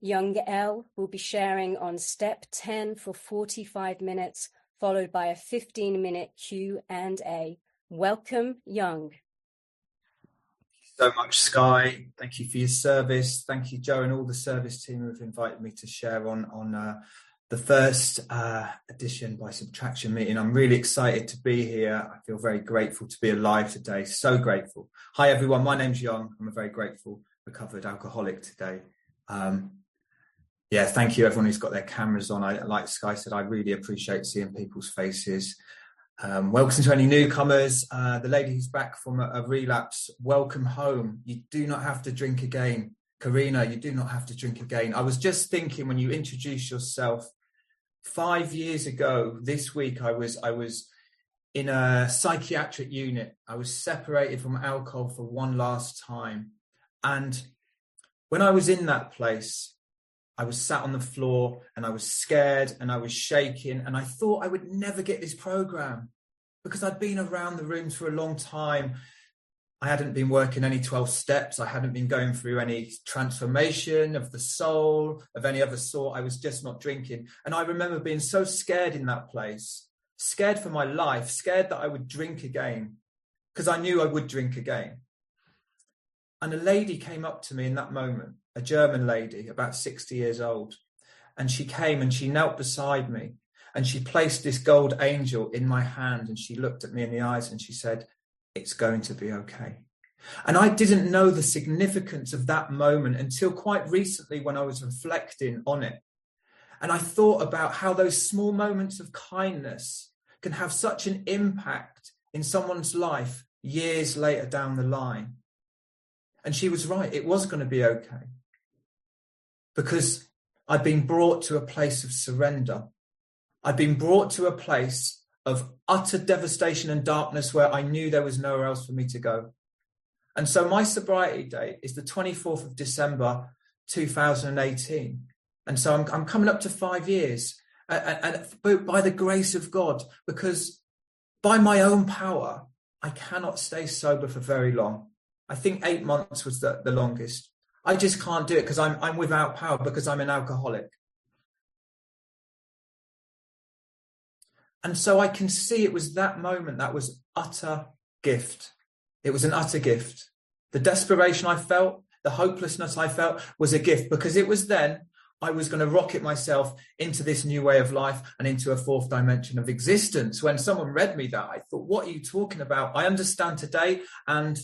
Young L will be sharing on step 10 for 45 minutes, followed by a 15-minute Q&A. Welcome, Young. So much, Sky. Thank you for your service. Thank you, Joe, and all the service team who have invited me to share on the first edition by Subtraction meeting. I'm really excited to be here. I feel very grateful to be alive today. So grateful. Hi, everyone. My name's Young. I'm a very grateful recovered alcoholic today. Yeah, thank you, everyone who's got their cameras on. Like Sky said, I really appreciate seeing people's faces. Welcome to any newcomers. The lady who's back from a relapse, welcome home. You do not have to drink again. Karina, you do not have to drink again. I was just thinking when you introduce yourself, 5 years ago this week, I was in a psychiatric unit. I was separated from alcohol for one last time. And when I was in that place, I was sat on the floor and I was scared and I was shaking, and I thought I would never get this program because I'd been around the rooms for a long time. I hadn't been working any 12 steps. I hadn't been going through any transformation of the soul of any other sort. I was just not drinking. And I remember being so scared in that place, scared for my life, scared that I would drink again, because I knew I would drink again. And a lady came up to me in that moment, a German lady, about 60 years old. And she came and she knelt beside me and she placed this gold angel in my hand and she looked at me in the eyes and she said, "It's going to be okay." And I didn't know the significance of that moment until quite recently when I was reflecting on it. And I thought about how those small moments of kindness can have such an impact in someone's life years later down the line. And she was right. It was going to be okay. Because I'd been brought to a place of surrender. I'd been brought to a place of utter devastation and darkness where I knew there was nowhere else for me to go. And so my sobriety date is the 24th of December, 2018. And so I'm coming up to 5 years. And by the grace of God, because by my own power, I cannot stay sober for very long. I think 8 months was the longest. I just can't do it because I'm without power, because I'm an alcoholic. And so I can see it was that moment that was utter gift. It was an utter gift. The desperation I felt, the hopelessness I felt was a gift, because it was then I was going to rocket myself into this new way of life and into a fourth dimension of existence. When someone read me that, I thought, what are you talking about? I understand today, and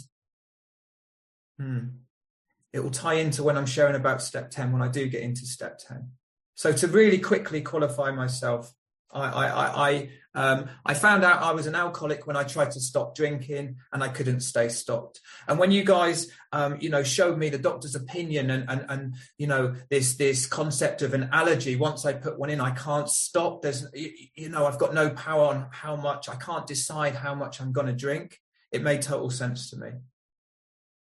it will tie into when I'm sharing about step 10, when I do get into step 10. So to really quickly qualify myself, I found out I was an alcoholic when I tried to stop drinking and I couldn't stay stopped. And when you guys, showed me the doctor's opinion and this concept of an allergy, once I put one in, I can't stop. I've got no power on how much. I can't decide how much I'm going to drink. It made total sense to me.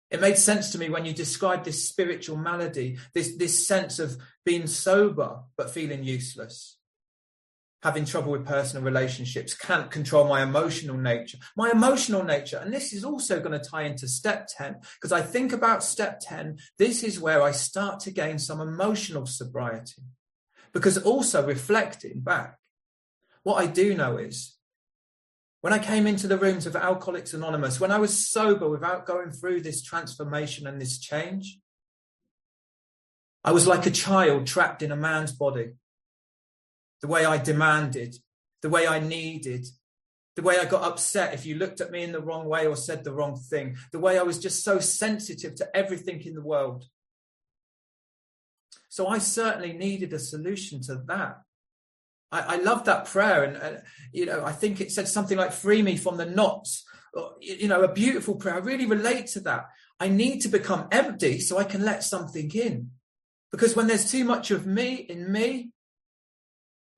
It made sense to me when you described this spiritual malady, this sense of being sober but feeling useless, having trouble with personal relationships, can't control my emotional nature. My emotional nature, and this is also going to tie into step 10, because I think about step 10, this is where I start to gain some emotional sobriety. Because also reflecting back, what I do know is, when I came into the rooms of Alcoholics Anonymous, when I was sober without going through this transformation and this change, I was like a child trapped in a man's body. The way I demanded, the way I needed, the way I got upset if you looked at me in the wrong way or said the wrong thing, the way I was just so sensitive to everything in the world. So I certainly needed a solution to that. I love that prayer. And I think it said something like, "Free me from the knots." A beautiful prayer. I really relate to that. I need to become empty so I can let something in. Because when there's too much of me in me,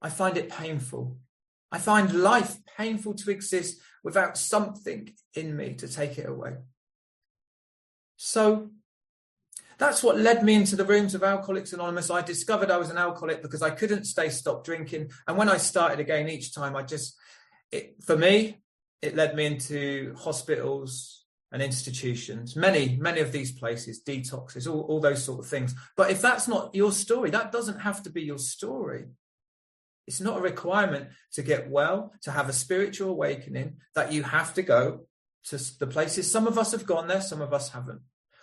I find it painful. I find life painful to exist without something in me to take it away. So that's what led me into the rooms of Alcoholics Anonymous. I discovered I was an alcoholic because I couldn't stop drinking. And when I started again each time, for me, it led me into hospitals, and institutions, many of these places, detoxes, all those sort of things. But if that's not your story, that doesn't have to be your story. It's not a requirement to get well, to have a spiritual awakening, that you have to go to the places. Some of us have gone there, some of us haven't.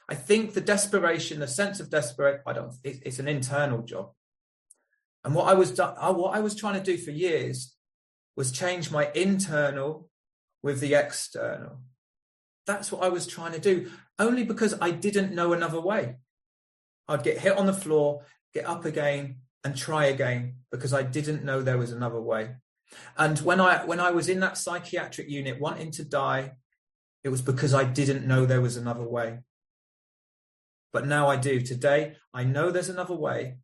I think the desperation, the sense of desperation, it's an internal job. And what I was trying to do for years was change my internal with the external. That's what I was trying to do, only because I didn't know another way. I'd get hit on the floor, get up again, and try again, because I didn't know there was another way. And when I was in that psychiatric unit wanting to die, it was because I didn't know there was another way. But now I do. Today, I know there's another way.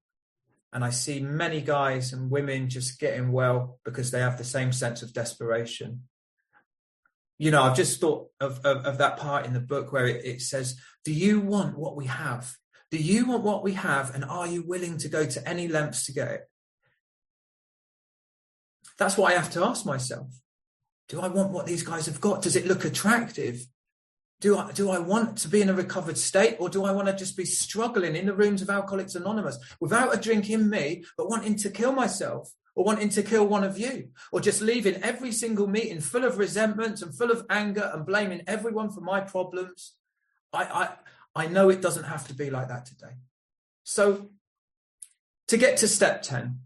And I see many guys and women just getting well because they have the same sense of desperation. You know, I've just thought of that part in the book where it says, do you want what we have? Do you want what we have? And are you willing to go to any lengths to get it? That's what I have to ask myself. Do I want what these guys have got? Does it look attractive? Do I want to be in a recovered state, or do I want to just be struggling in the rooms of Alcoholics Anonymous without a drink in me, but wanting to kill myself, or wanting to kill one of you, or just leaving every single meeting full of resentment and full of anger and blaming everyone for my problems? I know it doesn't have to be like that today. So to get to step 10,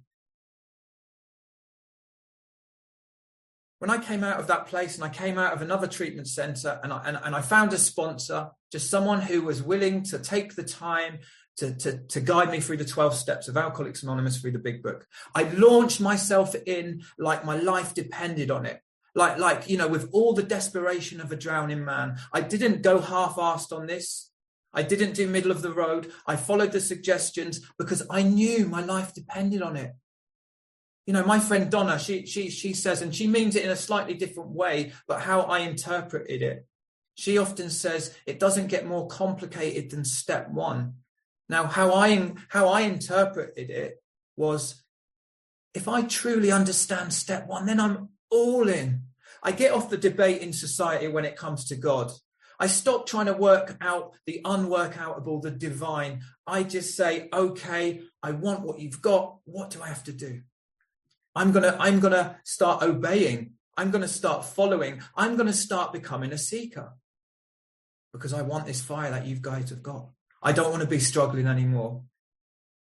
when I came out of that place and I came out of another treatment centre and I found a sponsor, just someone who was willing to take the time to guide me through the 12 steps of Alcoholics Anonymous through the big book. I launched myself in like my life depended on it. Like, you know, with all the desperation of a drowning man. I didn't go half-assed on this. I didn't do middle of the road. I followed the suggestions because I knew my life depended on it. You know, my friend Donna, she says, and she means it in a slightly different way, but how I interpreted it. She often says it doesn't get more complicated than step 1. Now, how I interpreted it was, if I truly understand step 1, then I'm all in. I get off the debate in society when it comes to God. I stop trying to work out the unworkoutable, the divine. I just say, okay, I want what you've got. What do I have to do? I'm gonna start obeying. I'm gonna start following. I'm gonna start becoming a seeker, because I want this fire that you guys have got. I don't want to be struggling anymore.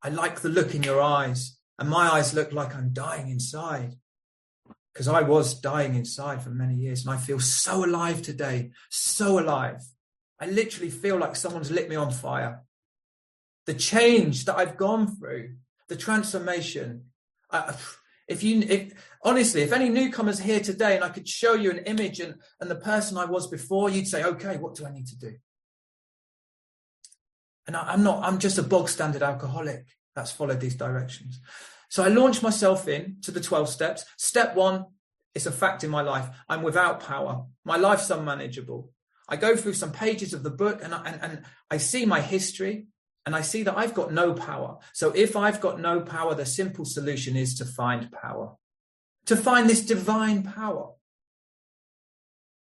I like the look in your eyes, and my eyes look like I'm dying inside, because I was dying inside for many years, and I feel so alive today, so alive. I literally feel like someone's lit me on fire. The change that I've gone through, the transformation. If any newcomers here today and I could show you an image and the person I was before, you'd say, okay, what do I need to do? And I'm just a bog standard alcoholic that's followed these directions. So I launched myself in to the 12 steps. Step 1 is a fact in my life. I'm without power. My life's unmanageable. I go through some pages of the book and I see my history. And I see that I've got no power. So if I've got no power, the simple solution is to find power, to find this divine power.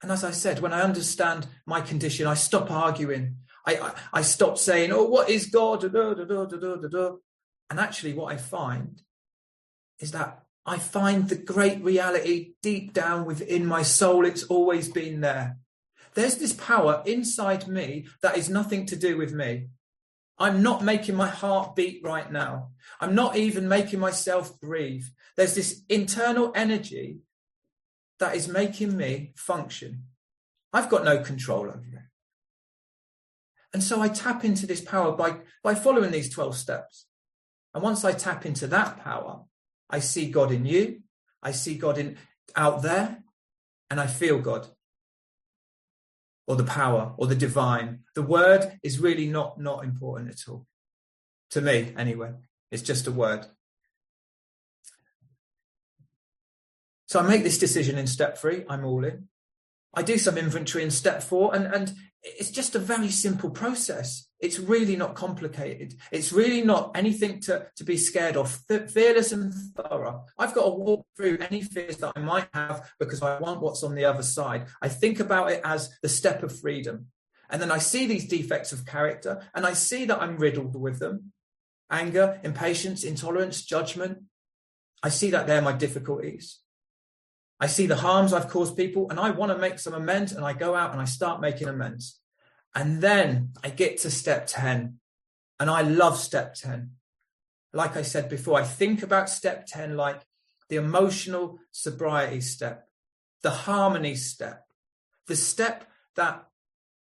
And as I said, when I understand my condition, I stop arguing. I stop saying, oh, what is God? And actually what I find is that I find the great reality deep down within my soul. It's always been there. There's this power inside me that is nothing to do with me. I'm not making my heart beat right now. I'm not even making myself breathe. There's this internal energy that is making me function. I've got no control over it. And so I tap into this power by following these 12 steps. And once I tap into that power, I see God in you. I see God out there, and I feel God. Or the power, or the divine. The word is really not important at all. To me, anyway. It's just a word. So I make this decision in step 3. I'm all in. I do some inventory in step 4. And it's just a very simple process. It's really not complicated. It's really not anything to be scared of. Fearless and thorough. I've got to walk through any fears that I might have because I want what's on the other side. I think about it as the step of freedom. And then I see these defects of character and I see that I'm riddled with them. Anger, impatience, intolerance, judgment. I see that they're my difficulties. I see the harms I've caused people and I want to make some amends, and I go out and I start making amends. And then I get to step 10 and I love step 10. Like I said before, I think about step 10 like the emotional sobriety step, the harmony step, the step that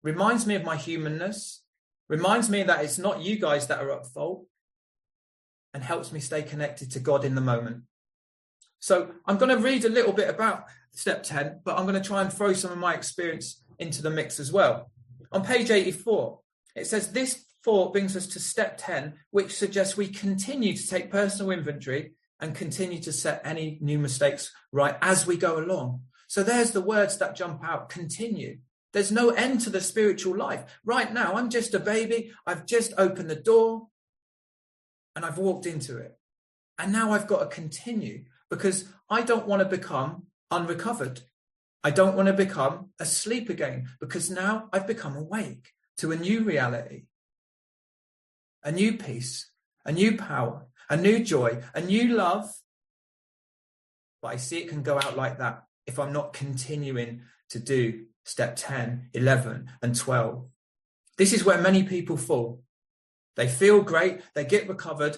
reminds me of my humanness, reminds me that it's not you guys that are at fault, and helps me stay connected to God in the moment. So I'm going to read a little bit about step 10, but I'm going to try and throw some of my experience into the mix as well. On page 84, it says this thought brings us to step 10, which suggests we continue to take personal inventory and continue to set any new mistakes right as we go along. So there's the words that jump out: continue. There's no end to the spiritual life. Right now, I'm just a baby. I've just opened the door and I've walked into it. And now I've got to continue, because I don't want to become unrecovered. I don't want to become asleep again, because now I've become awake to a new reality, a new peace, a new power, a new joy, a new love. But I see it can go out like that if I'm not continuing to do step 10, 11, and 12. This is where many people fall. They feel great, they get recovered.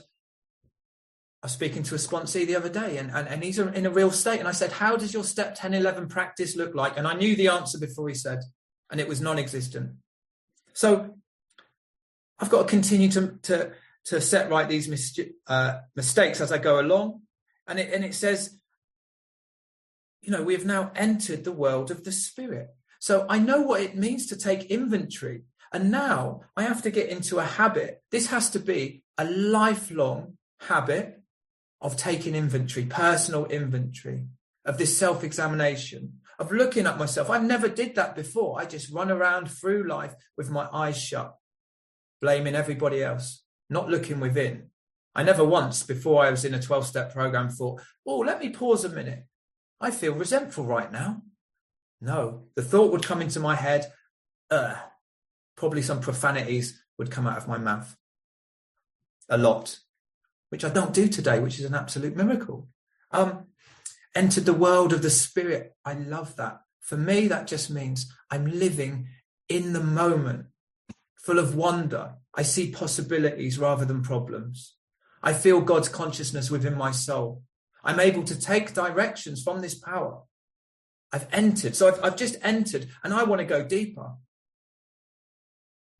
I was speaking to a sponsee the other day and he's in a real state. And I said, how does your step 10, 11 practice look like? And I knew the answer before he said, and it was non-existent. So I've got to continue to set right these mistakes as I go along. And it says, you know, we have now entered the world of the Spirit. So I know what it means to take inventory. And now I have to get into a habit. This has to be a lifelong habit of taking inventory, personal inventory, of this self-examination, of looking at myself. I never did that before. I just run around through life with my eyes shut, blaming everybody else, not looking within. I never once, before I was in a 12-step program, thought, oh, let me pause a minute. I feel resentful right now. No, the thought would come into my head, probably some profanities would come out of my mouth. A lot, which I don't do today, which is an absolute miracle. Entered the world of the Spirit. I love that. For me, that just means I'm living in the moment, full of wonder. I see possibilities rather than problems. I feel God's consciousness within my soul. I'm able to take directions from this power. I've entered. So I've just entered, and I want to go deeper.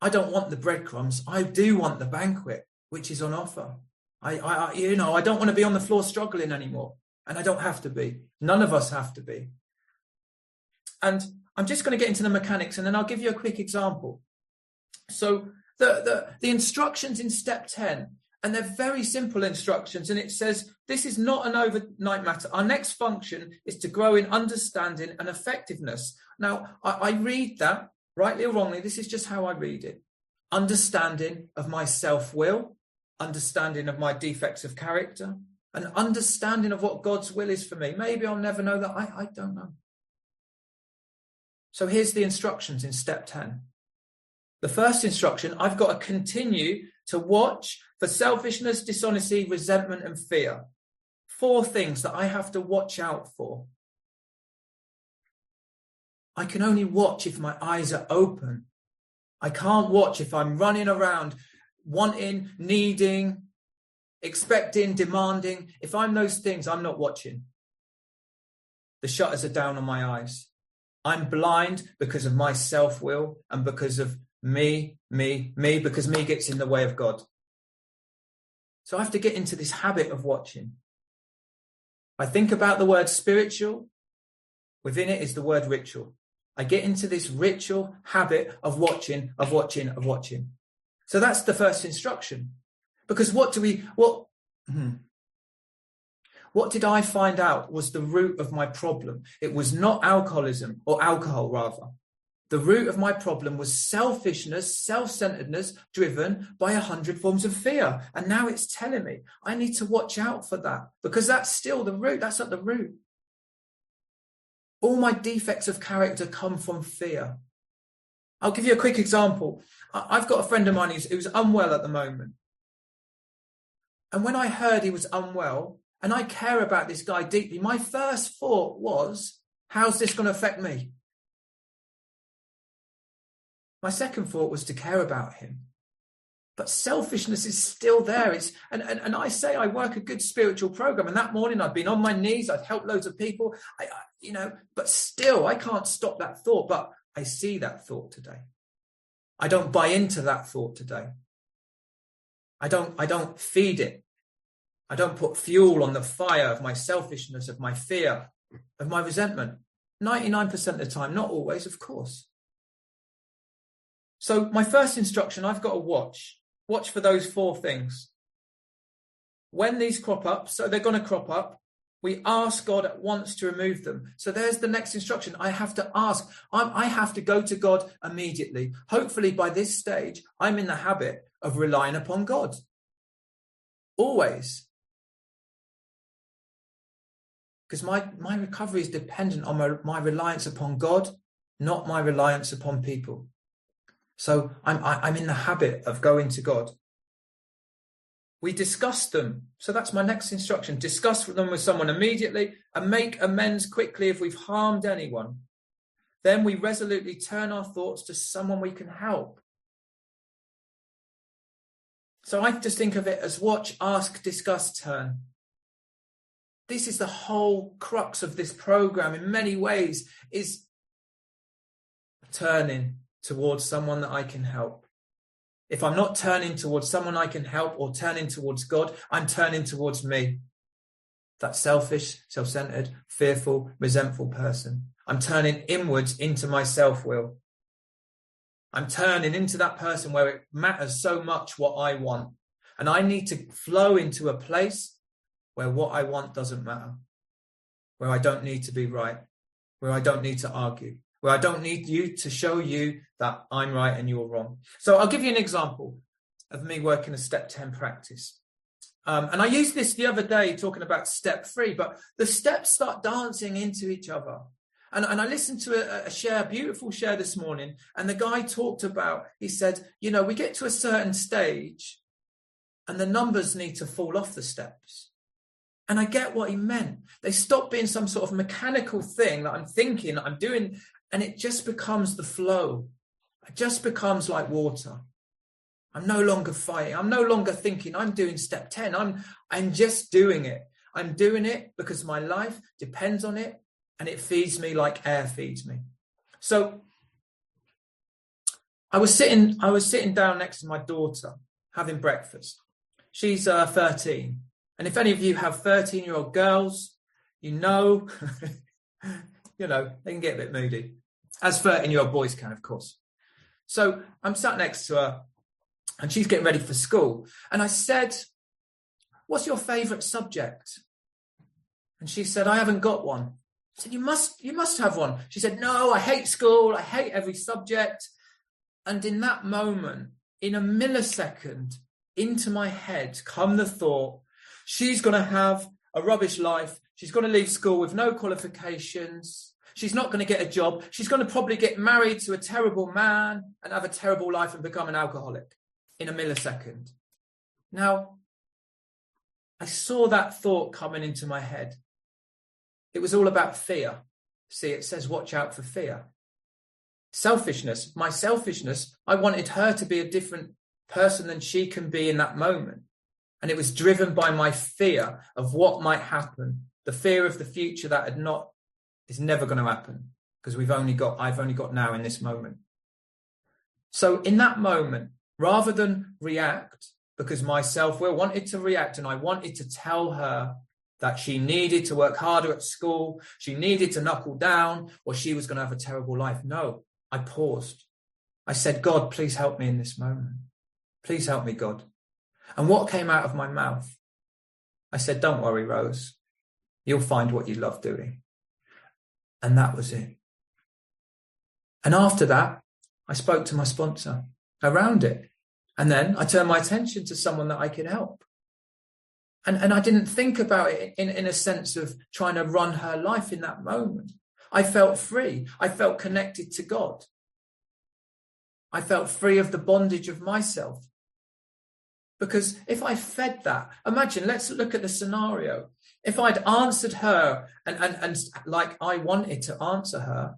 I don't want the breadcrumbs. I do want the banquet, which is on offer. I don't want to be on the floor struggling anymore. And I don't have to be. None of us have to be. And I'm just going to get into the mechanics, and then I'll give you a quick example. So the instructions in step 10, and they're very simple instructions. And it says, this is not an overnight matter. Our next function is to grow in understanding and effectiveness. Now, I read that, rightly or wrongly, this is just how I read it. Understanding of my self-will, understanding of my defects of character, an understanding of what God's will is for me. Maybe I'll never know that. I don't know. So here's the instructions in step 10. The first instruction, I've got to continue to watch for selfishness, dishonesty, resentment, and fear. 4 things that I have to watch out for. I can only watch if my eyes are open. I can't watch if I'm running around wanting, needing, expecting, demanding. If I'm those things, I'm not watching. The shutters are down on my eyes. I'm blind because of my self-will and because of me, because me gets in the way of God. So I have to get into this habit of watching. I think about the word spiritual. Within it is the word ritual. I get into this ritual habit of watching. So that's the first instruction. Because what did I find out was the root of my problem? It was not alcoholism, or alcohol rather. The root of my problem was selfishness, self-centeredness, driven by 100 forms of fear. And now it's telling me I need to watch out for that, because that's still the root. That's at the root. All my defects of character come from fear. I'll give you a quick example. I've got a friend of mine who's unwell at the moment. And when I heard he was unwell, and I care about this guy deeply, my first thought was, how's this going to affect me? My second thought was to care about him. But selfishness is still there. And I say I work a good spiritual program. And that morning I'd been on my knees. I'd helped loads of people, but still I can't stop that thought. But I see that thought today. I don't buy into that thought today. I don't feed it. I don't put fuel on the fire of my selfishness, of my fear, of my resentment. 99% of the time, not always, of course. So my first instruction, I've got to watch for those 4 things. When these crop up, so they're going to crop up, we ask God at once to remove them. So there's the next instruction. I have to ask. I have to go to God immediately. Hopefully by this stage, I'm in the habit of relying upon God. Always. Because my recovery is dependent on my reliance upon God, not my reliance upon people. So I'm in the habit of going to God. We discuss them. So that's my next instruction. Discuss them with someone immediately and make amends quickly if we've harmed anyone. Then we resolutely turn our thoughts to someone we can help. So I just think of it as watch, ask, discuss, turn. This is the whole crux of this program in many ways, is turning towards someone that I can help. If I'm not turning towards someone I can help or turning towards God, I'm turning towards me. That selfish, self-centered, fearful, resentful person. I'm turning inwards into my self-will. I'm turning into that person where it matters so much what I want. And I need to flow into a place where what I want doesn't matter, where I don't need to be right, where I don't need to argue, where I don't need you to show you that I'm right and you're wrong. So I'll give you an example of me working a step 10 practice. And I used this the other day talking about step 3, but the steps start dancing into each other. And I listened to a beautiful share this morning, and the guy talked about, he said, we get to a certain stage and the numbers need to fall off the steps. And I get what he meant. They stop being some sort of mechanical thing that I'm thinking, I'm doing, and it just becomes the flow. It just becomes like water. I'm no longer fighting. I'm no longer thinking I'm doing step 10. I'm just doing it. I'm doing it because my life depends on it, and it feeds me like air feeds me. So I was sitting down next to my daughter having breakfast. She's 13. And if any of you have 13-year-old girls, they can get a bit moody, as 13-year-old boys can, of course. So I'm sat next to her, and she's getting ready for school. And I said, "What's your favourite subject?" And she said, "I haven't got one." I said, you must have one. She said, "No, I hate school. I hate every subject." And in that moment, in a millisecond, into my head come the thought, she's going to have a rubbish life. She's going to leave school with no qualifications. She's not going to get a job. She's going to probably get married to a terrible man and have a terrible life and become an alcoholic in a millisecond. Now, I saw that thought coming into my head. It was all about fear. See, it says, watch out for fear. Selfishness, my selfishness, I wanted her to be a different person than she can be in that moment. And it was driven by my fear of what might happen, the fear of the future that is never going to happen, because I've only got now in this moment. So in that moment, rather than react, because my self-will wanted to react and I wanted to tell her that she needed to work harder at school, she needed to knuckle down, or she was going to have a terrible life. No, I paused. I said, "God, please help me in this moment. Please help me, God." And what came out of my mouth? I said, "Don't worry, Rose. You'll find what you love doing." And that was it. And after that, I spoke to my sponsor around it. And then I turned my attention to someone that I could help. And I didn't think about it in a sense of trying to run her life in that moment. I felt free. I felt connected to God. I felt free of the bondage of myself. Because if I fed that, imagine, let's look at the scenario. If I'd answered her and like I wanted to answer her,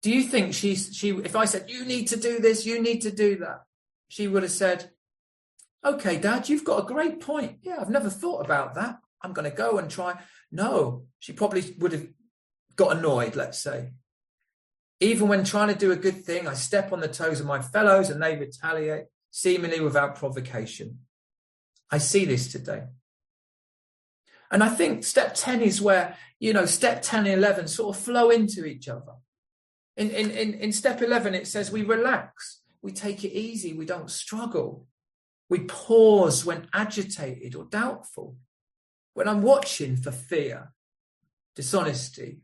do you think she if I said, you need to do this, you need to do that, she would have said, okay, Dad, you've got a great point. Yeah, I've never thought about that. I'm going to go and try. No, she probably would have got annoyed, let's say. Even when trying to do a good thing, I step on the toes of my fellows and they retaliate, seemingly without provocation. I see this today. And I think step 10 is where, step 10 and 11 sort of flow into each other. In step 11, it says we relax, we take it easy, we don't struggle. We pause when agitated or doubtful. When I'm watching for fear, dishonesty,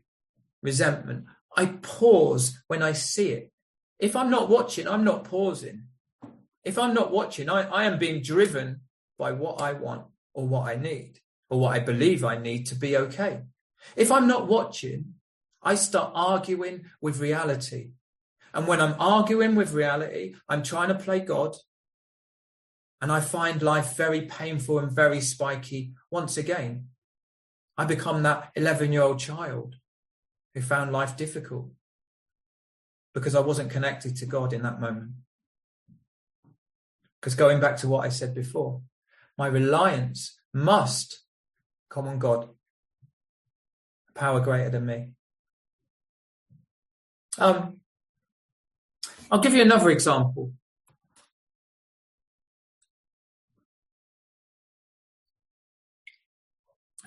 resentment, I pause when I see it. If I'm not watching, I'm not pausing. If I'm not watching, I am being driven by what I want or what I need or what I believe I need to be okay. If I'm not watching, I start arguing with reality. And when I'm arguing with reality, I'm trying to play God. And I find life very painful and very spiky once again. I become that 11-year-old child who found life difficult because I wasn't connected to God in that moment. Because going back to what I said before, my reliance must come on God, a power greater than me. I'll give you another example.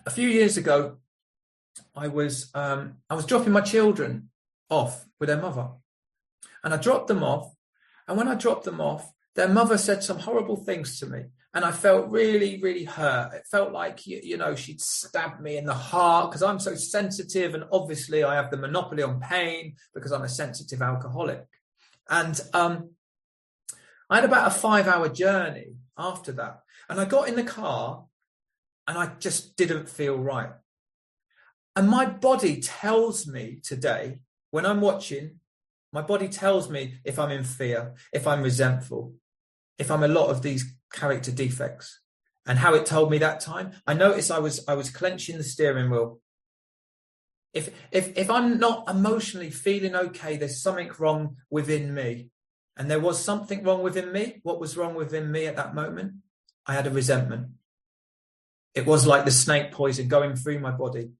A few years ago, I was dropping my children off with their mother, and I dropped them off. And when I dropped them off, their mother said some horrible things to me, and I felt really, really hurt. It felt like she'd stabbed me in the heart because I'm so sensitive, and obviously I have the monopoly on pain because I'm a sensitive alcoholic. And I had about a 5-hour journey after that, and I got in the car. And I just didn't feel right. And my body tells me today, when I'm watching, my body tells me if I'm in fear, if I'm resentful, if I'm a lot of these character defects. And how it told me that time, I noticed I was clenching the steering wheel. If I'm not emotionally feeling okay, there's something wrong within me. And there was something wrong within me. What was wrong within me at that moment? I had a resentment. It was like the snake poison going through my body.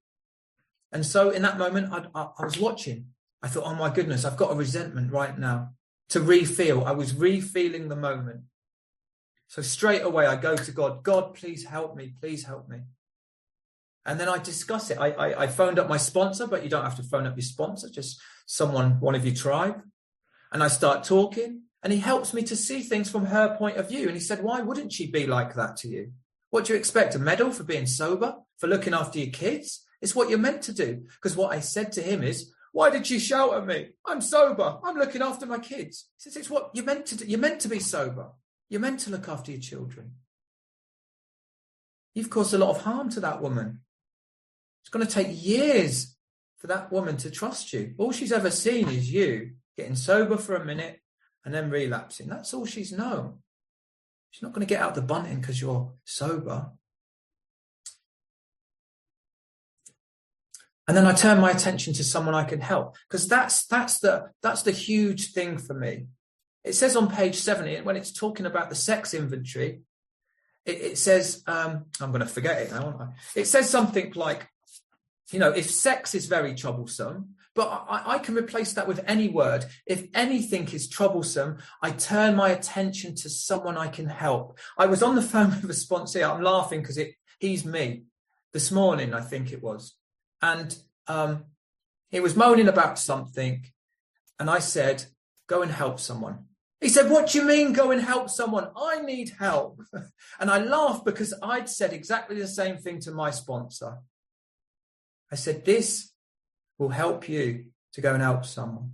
And so in that moment, I was watching. I thought, oh my goodness, I've got a resentment right now to re-feel. I was re-feeling the moment. So straight away, I go to God. God, please help me. Please help me. And then I discuss it. I phoned up my sponsor, but you don't have to phone up your sponsor, just someone, one of your tribe. And I start talking, and he helps me to see things from her point of view. And he said, why wouldn't she be like that to you? What do you expect? A medal for being sober? For looking after your kids? It's what you're meant to do. Because what I said to him is, why did she shout at me? I'm sober. I'm looking after my kids. He says, it's what you're meant to do. You're meant to be sober. You're meant to look after your children. You've caused a lot of harm to that woman. It's going to take years for that woman to trust you. All she's ever seen is you getting sober for a minute and then relapsing. That's all she's known. She's not going to get out the bunting because you're sober. And then I turn my attention to someone I can help, because that's the huge thing for me. It says on page 70, when it's talking about the sex inventory, it says, I'm going to forget it now, aren't I? It says something like, if sex is very troublesome, but I can replace that with any word. If anything is troublesome, I turn my attention to someone I can help. I was on the phone with a sponsor. I'm laughing because he's me. This morning, I think it was. And he was moaning about something. And I said, go and help someone. He said, what do you mean go and help someone? I need help. And I laughed because I'd said exactly the same thing to my sponsor. I said, this will help you to go and help someone.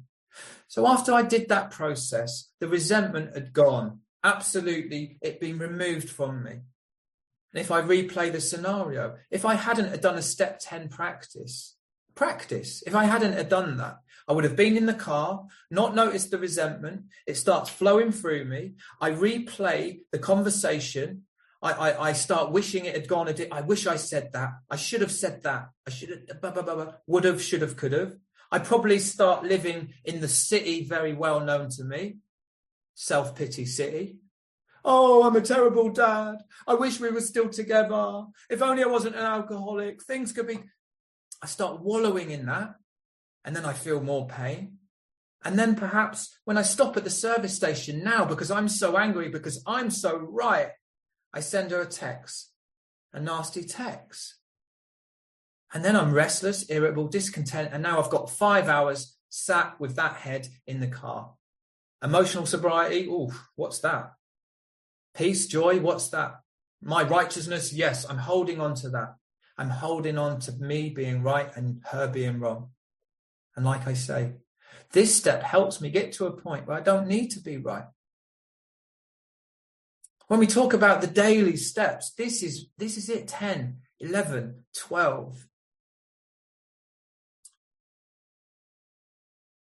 So after I did that process, the resentment had gone. Absolutely, it'd been removed from me. And if I replay the scenario, if I hadn't done a step 10 practice, if I hadn't have done that, I would have been in the car, not noticed the resentment. It starts flowing through me. I replay the conversation. I start wishing it had gone. I wish I said that. I should have said that. I should have, would have, should have, could have. I probably start living in the city very well known to me. Self-pity city. Oh, I'm a terrible dad. I wish we were still together. If only I wasn't an alcoholic. Things could be. I start wallowing in that. And then I feel more pain. And then perhaps when I stop at the service station now, because I'm so angry, because I'm so right, I send her a text, a nasty text. And then I'm restless, irritable, discontent. And now I've got 5 hours sat with that head in the car. Emotional sobriety, what's that? Peace, joy, what's that? My righteousness, yes, I'm holding on to that. I'm holding on to me being right and her being wrong. And like I say, this step helps me get to a point where I don't need to be right. When we talk about the daily steps, this is it, 10, 11, 12.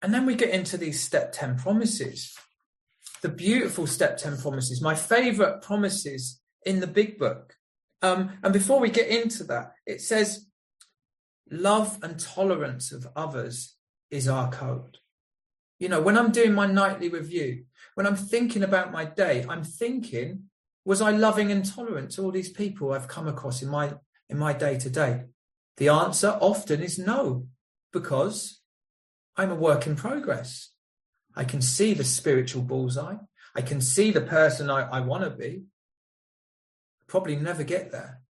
And then we get into these step 10 promises. The beautiful step 10 promises, my favorite promises in the big book. And before we get into that, it says, love and tolerance of others is our code. You know, when I'm doing my nightly review, when I'm thinking about my day, I'm thinking, was I loving and tolerant to all these people I've come across in my day to day? The answer often is no, because I'm a work in progress. I can see the spiritual bullseye. I can see the person I want to be. Probably never get there.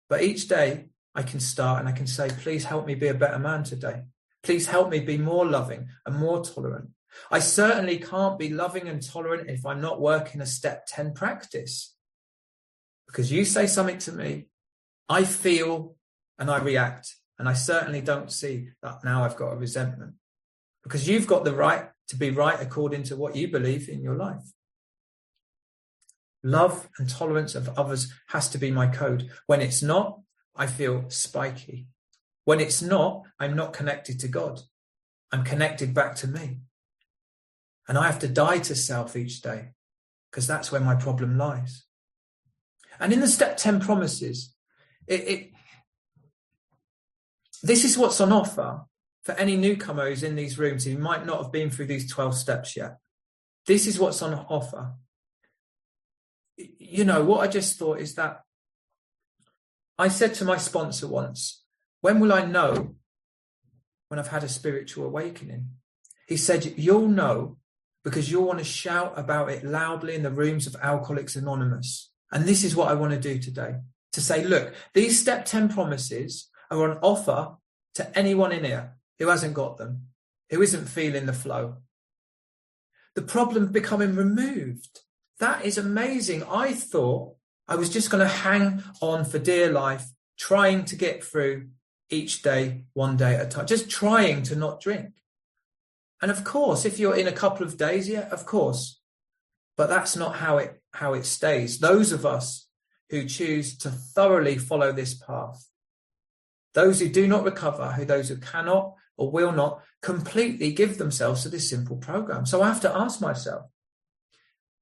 But each day I can start and I can say, please help me be a better man today. Please help me be more loving and more tolerant. I certainly can't be loving and tolerant if I'm not working a step 10 practice. Because you say something to me, I feel and I react. And I certainly don't see that now I've got a resentment. Because you've got the right to be right according to what you believe in your life. Love and tolerance of others has to be my code. When it's not, I feel spiky. When it's not, I'm not connected to God. I'm connected back to me. And I have to die to self each day because that's where my problem lies. And in the step 10 promises, this is what's on offer for any newcomer who's in these rooms who might not have been through these 12 steps yet. This is what's on offer. You know, what I just thought is that I said to my sponsor once, when will I know when I've had a spiritual awakening? He said, you'll know because you'll want to shout about it loudly in the rooms of Alcoholics Anonymous. And this is what I want to do today, to say, look, these step 10 promises are on offer to anyone in here who hasn't got them, who isn't feeling the flow. The problem becoming removed. That is amazing. I thought I was just going to hang on for dear life, trying to get through each day, one day at a time, just trying to not drink. And of course, if you're in a couple of days, yeah, of course. But that's not how it stays. Those of us who choose to thoroughly follow this path, those who do not recover, those who cannot or will not completely give themselves to this simple program. So I have to ask myself,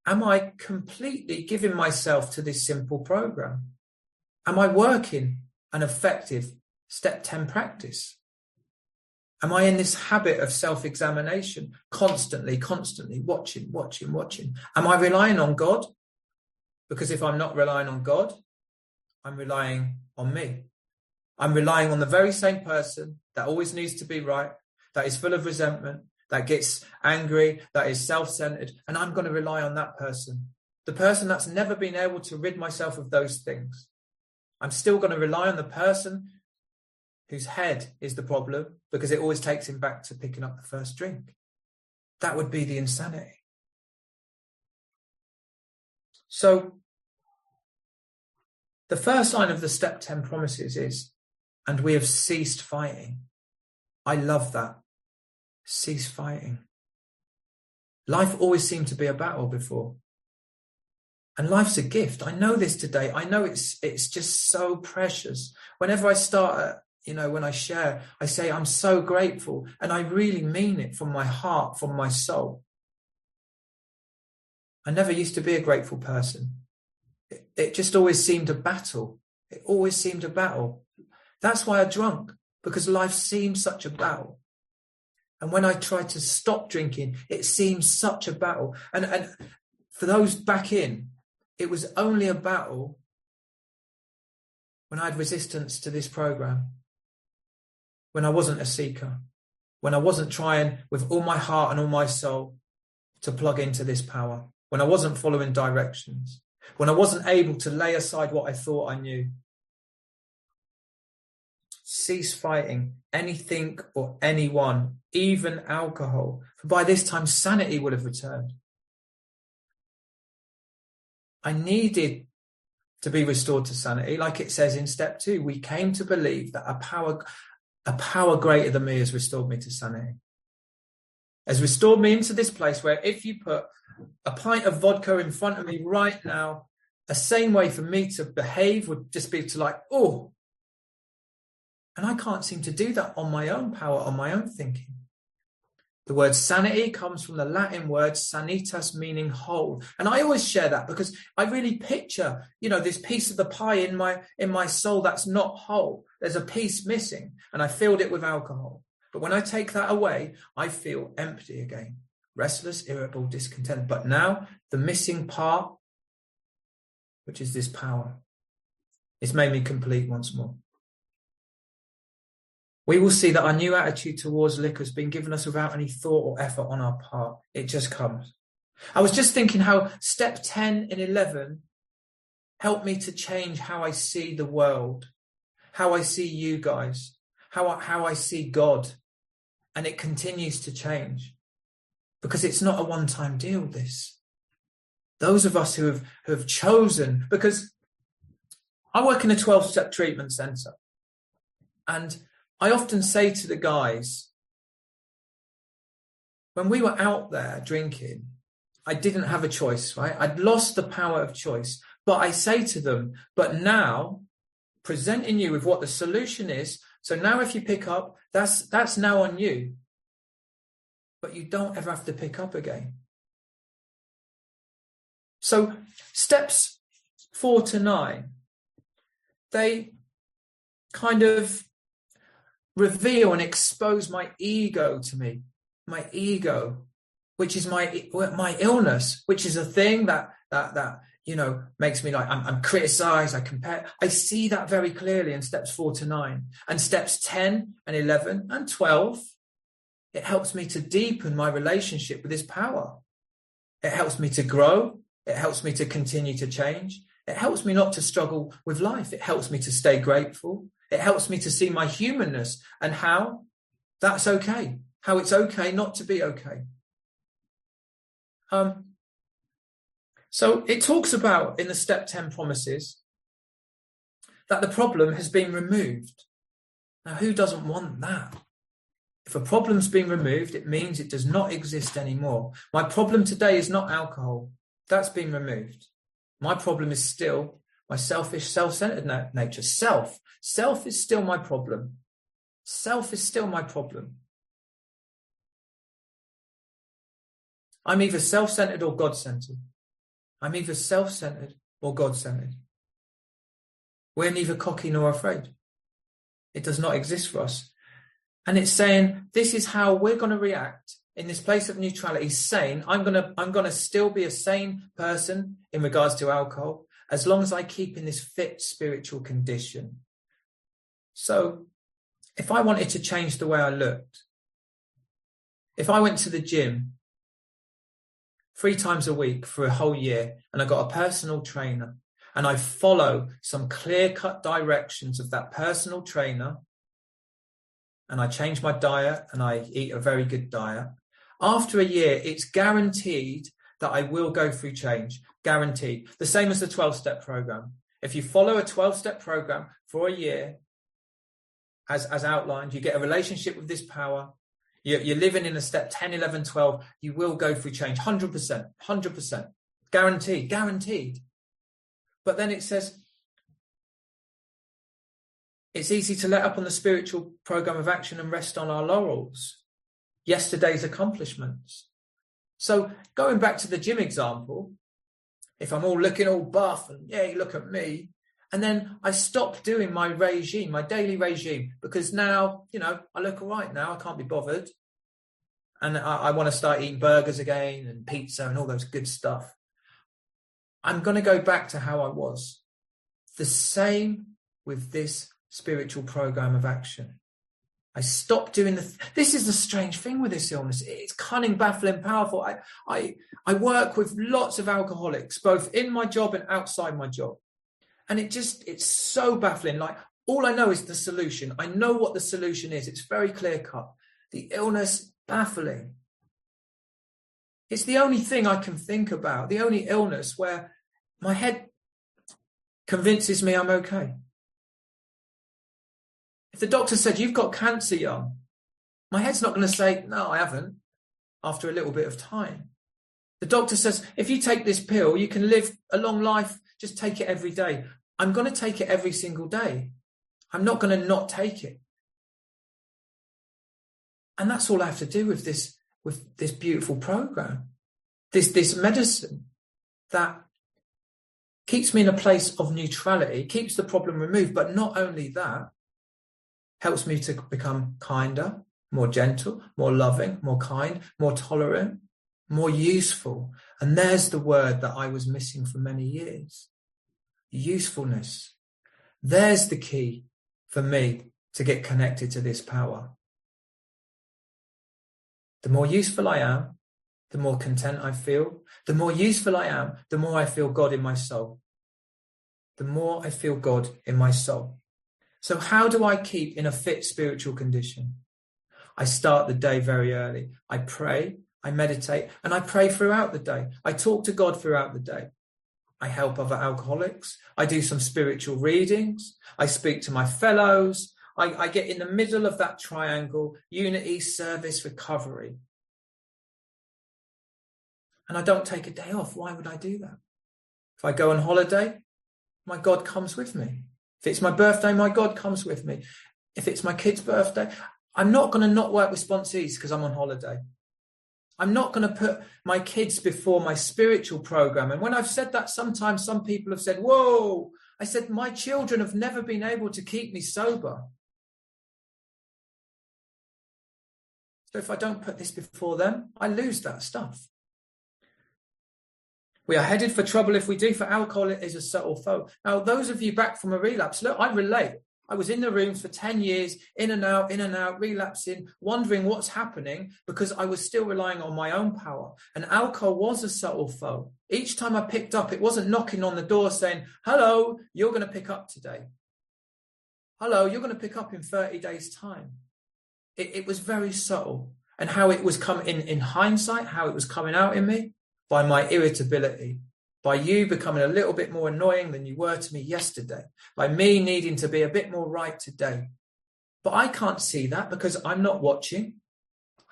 am I completely giving myself to this simple program? Am I working an effective step 10 practice? Am I in this habit of self-examination, constantly watching? Am I relying on God? Because if I'm not relying on God, I'm relying on me. I'm relying on the very same person that always needs to be right, that is full of resentment, that gets angry, that is self-centered, and I'm going to rely on that person. The person that's never been able to rid myself of those things. I'm still going to rely on the person whose head is the problem because it always takes him back to picking up the first drink. That would be the insanity. So the first line of the step 10 promises is, and we have ceased fighting. I love that. Cease fighting. Life always seemed to be a battle before. And life's a gift. I know this today. I know it's just so precious. Whenever I start, when I share, I say, I'm so grateful. And I really mean it from my heart, from my soul. I never used to be a grateful person. It just always seemed a battle. It always seemed a battle. That's why I drank, because life seemed such a battle. And when I tried to stop drinking, it seemed such a battle. And for those back in, it was only a battle when I had resistance to this program, when I wasn't a seeker, when I wasn't trying with all my heart and all my soul to plug into this power, when I wasn't following directions, when I wasn't able to lay aside what I thought I knew. Cease fighting anything or anyone, even alcohol, for by this time sanity would have returned. I needed to be restored to sanity. Like it says in step 2, we came to believe that a power greater than me has restored me to sanity. Has restored me into this place where if you put a pint of vodka in front of me right now, a sane way for me to behave would just be to like, oh. And I can't seem to do that on my own power, on my own thinking. The word sanity comes from the Latin word sanitas, meaning whole. And I always share that because I really picture, this piece of the pie in my soul that's not whole. There's a piece missing, and I filled it with alcohol. But when I take that away, I feel empty again. Restless, irritable, discontent. But now the missing part, which is this power, it's made me complete once more. We will see that our new attitude towards liquor has been given us without any thought or effort on our part. It just comes. I was just thinking how step 10 and 11 helped me to change how I see the world, how I see you guys, how I see God. And it continues to change because it's not a one-time deal, this. Those of us who have chosen, because I work in a 12-step treatment centre, and I often say to the guys, when we were out there drinking, I didn't have a choice, right? I'd lost the power of choice. But I say to them, but now, presenting you with what the solution is, so now if you pick up, that's now on you. But you don't ever have to pick up again. So steps 4 to 9, they kind of reveal and expose my ego to me, my ego, which is my illness, which is a thing that makes me like I'm criticized, I compare. I see that very clearly in steps 4 to 9, and steps 10 and 11 and 12. It helps me to deepen my relationship with this power. It helps me to grow. It helps me to continue to change. It helps me not to struggle with life. It helps me to stay grateful. It helps me to see my humanness and how that's okay, how it's okay not to be okay. So it talks about in the step 10 promises that the problem has been removed. Now, who doesn't want that? If a problem's been removed, it means it does not exist anymore. My problem today is not alcohol. That's been removed. My problem is still my selfish, self-centered nature. Self is still my problem. Self is still my problem. I'm either self-centered or God-centered. I'm either self-centered or God-centered. We're neither cocky nor afraid. It does not exist for us. And it's saying, this is how we're going to react in this place of neutrality, sane. I'm going to still be a sane person in regards to alcohol, as long as I keep in this fit spiritual condition. So if I wanted to change the way I looked, if I went to the gym 3 times a week for a whole year and I got a personal trainer and I follow some clear-cut directions of that personal trainer and I change my diet and I eat a very good diet, after a year, it's guaranteed that I will go through change. Guaranteed. The same as the 12-step program. If you follow a 12-step program for a year, as outlined, you get a relationship with this power, You're living in a step 10, 11, 12. You will go through change. 100%, 100%. Guaranteed, guaranteed. But then it says, it's easy to let up on the spiritual program of action and rest on our laurels, yesterday's accomplishments. So going back to the gym example, if I'm all looking all buff and yeah, look at me, and then I stop doing my regime, my daily regime, because now, I look all right now, I can't be bothered. And I want to start eating burgers again and pizza and all those good stuff. I'm going to go back to how I was. The same with this spiritual program of action. I stopped doing this is the strange thing with this illness. It's cunning, baffling, powerful. I work with lots of alcoholics, both in my job and outside my job. And it's so baffling. Like, all I know is the solution. I know what the solution is. It's very clear cut. The illness, baffling. It's the only thing I can think about, the only illness where my head convinces me I'm okay. If the doctor said, you've got cancer, young, my head's not going to say, no, I haven't, after a little bit of time. The doctor says, if you take this pill, you can live a long life, just take it every day. I'm going to take it every single day. I'm not going to not take it. And that's all I have to do with this beautiful program, this medicine that keeps me in a place of neutrality, keeps the problem removed, but not only that, helps me to become kinder, more gentle, more loving, more kind, more tolerant, more useful. And there's the word that I was missing for many years. Usefulness. There's the key for me to get connected to this power. The more useful I am, the more content I feel. The more useful I am, the more I feel God in my soul. The more I feel God in my soul. So how do I keep in a fit spiritual condition? I start the day very early. I pray, I meditate, and I pray throughout the day. I talk to God throughout the day. I help other alcoholics. I do some spiritual readings. I speak to my fellows. I get in the middle of that triangle, unity, service, recovery. And I don't take a day off. Why would I do that? If I go on holiday, my God comes with me. If it's my birthday, my God comes with me. If it's my kid's birthday, I'm not going to not work with sponsees because I'm on holiday. I'm not going to put my kids before my spiritual program. And when I've said that, sometimes some people have said, whoa, I said, my children have never been able to keep me sober. So if I don't put this before them, I lose that stuff. We are headed for trouble if we do, for alcohol is a subtle foe. Now, those of you back from a relapse, look, I relate. I was in the rooms for 10 years, in and out, relapsing, wondering what's happening because I was still relying on my own power. And alcohol was a subtle foe. Each time I picked up, it wasn't knocking on the door saying, hello, you're going to pick up today. Hello, you're going to pick up in 30 days' time. It was very subtle. And how it was coming in hindsight, how it was coming out in me, by my irritability, by you becoming a little bit more annoying than you were to me yesterday, by me needing to be a bit more right today. But I can't see that because I'm not watching.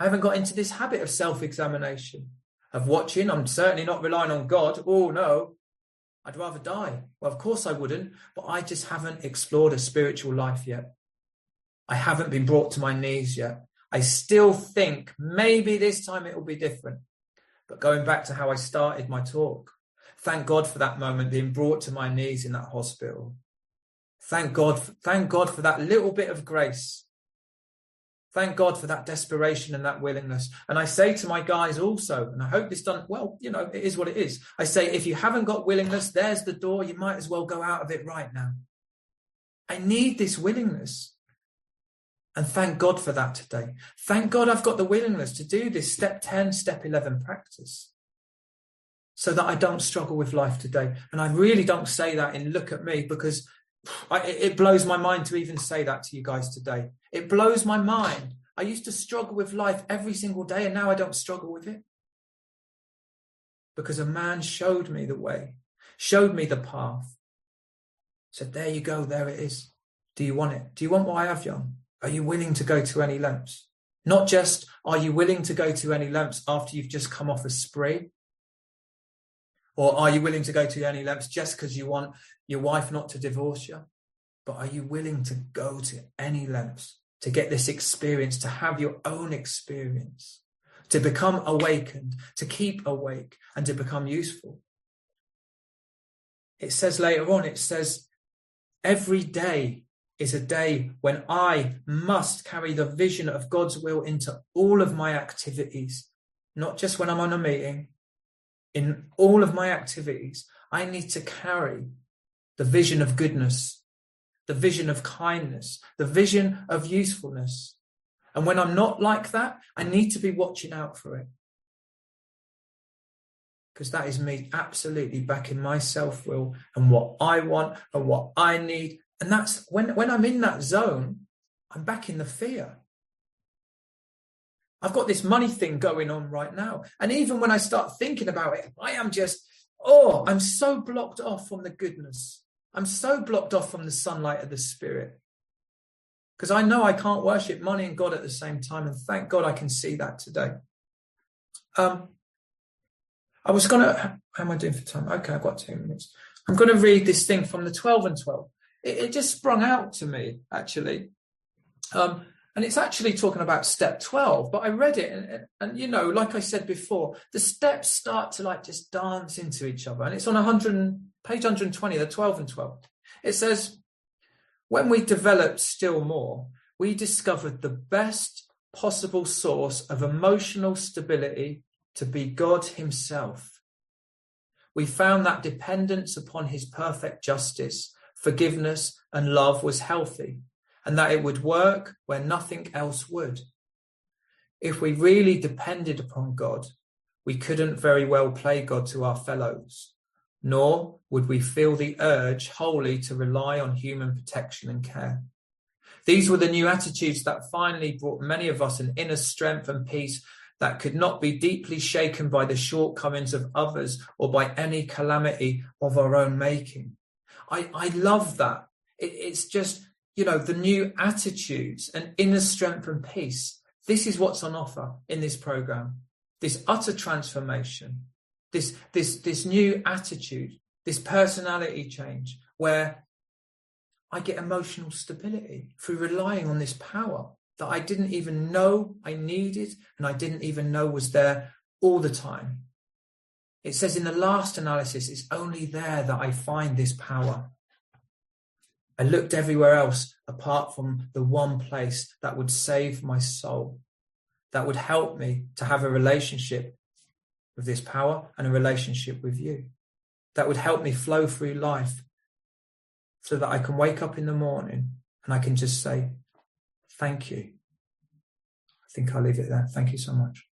I haven't got into this habit of self-examination, of watching. I'm certainly not relying on God. Oh, no, I'd rather die. Well, of course I wouldn't, but I just haven't explored a spiritual life yet. I haven't been brought to my knees yet. I still think maybe this time it will be different. But going back to how I started my talk, thank God for that moment being brought to my knees in that hospital. Thank God for that little bit of grace. Thank God for that desperation and that willingness. And I say to my guys also, and I hope this done, well, it is what it is. I say, if you haven't got willingness, there's the door. You might as well go out of it right now. I need this willingness. And thank God for that today. Thank God I've got the willingness to do this step 10, step 11 practice so that I don't struggle with life today. And I really don't say that in look at me because it blows my mind to even say that to you guys today. It blows my mind. I used to struggle with life every single day and now I don't struggle with it. Because a man showed me the way, showed me the path. Said, there you go, there it is. Do you want it? Do you want what I have, young? Are you willing to go to any lengths? Not just, are you willing to go to any lengths after you've just come off a spree? Or are you willing to go to any lengths just because you want your wife not to divorce you? But are you willing to go to any lengths to get this experience, to have your own experience, to become awakened, to keep awake, and to become useful? It says later on, it says, every day is a day when I must carry the vision of God's will into all of my activities, not just when I'm on a meeting. In all of my activities, I need to carry the vision of goodness, the vision of kindness, the vision of usefulness. And when I'm not like that, I need to be watching out for it. Because that is me absolutely back in my self-will and what I want and what I need. And that's when I'm in that zone, I'm back in the fear. I've got this money thing going on right now. And even when I start thinking about it, I am just, I'm so blocked off from the goodness. I'm so blocked off from the sunlight of the Spirit. Because I know I can't worship money and God at the same time. And thank God I can see that today. I was going to, how am I doing for time? Okay, I've got 2 minutes. I'm going to read this thing from the 12 and 12. It just sprung out to me, actually. And it's actually talking about step 12, but I read it and you know, like I said before, the steps start to like just dance into each other. And it's on page 120, the 12 and 12. It says, when we developed still more, we discovered the best possible source of emotional stability to be God himself. We found that dependence upon his perfect justice, forgiveness, and love was healthy, and that it would work where nothing else would. If we really depended upon God, we couldn't very well play God to our fellows, nor would we feel the urge wholly to rely on human protection and care. These were the new attitudes that finally brought many of us an inner strength and peace that could not be deeply shaken by the shortcomings of others or by any calamity of our own making. I love that. It's just, you know, the new attitudes and inner strength and peace. This is what's on offer in this program. This utter transformation, this new attitude, this personality change, where I get emotional stability through relying on this power that I didn't even know I needed and I didn't even know was there all the time. It says in the last analysis, it's only there that I find this power. I looked everywhere else apart from the one place that would save my soul, that would help me to have a relationship with this power and a relationship with you, that would help me flow through life so that I can wake up in the morning and I can just say, thank you. I think I'll leave it there. Thank you so much.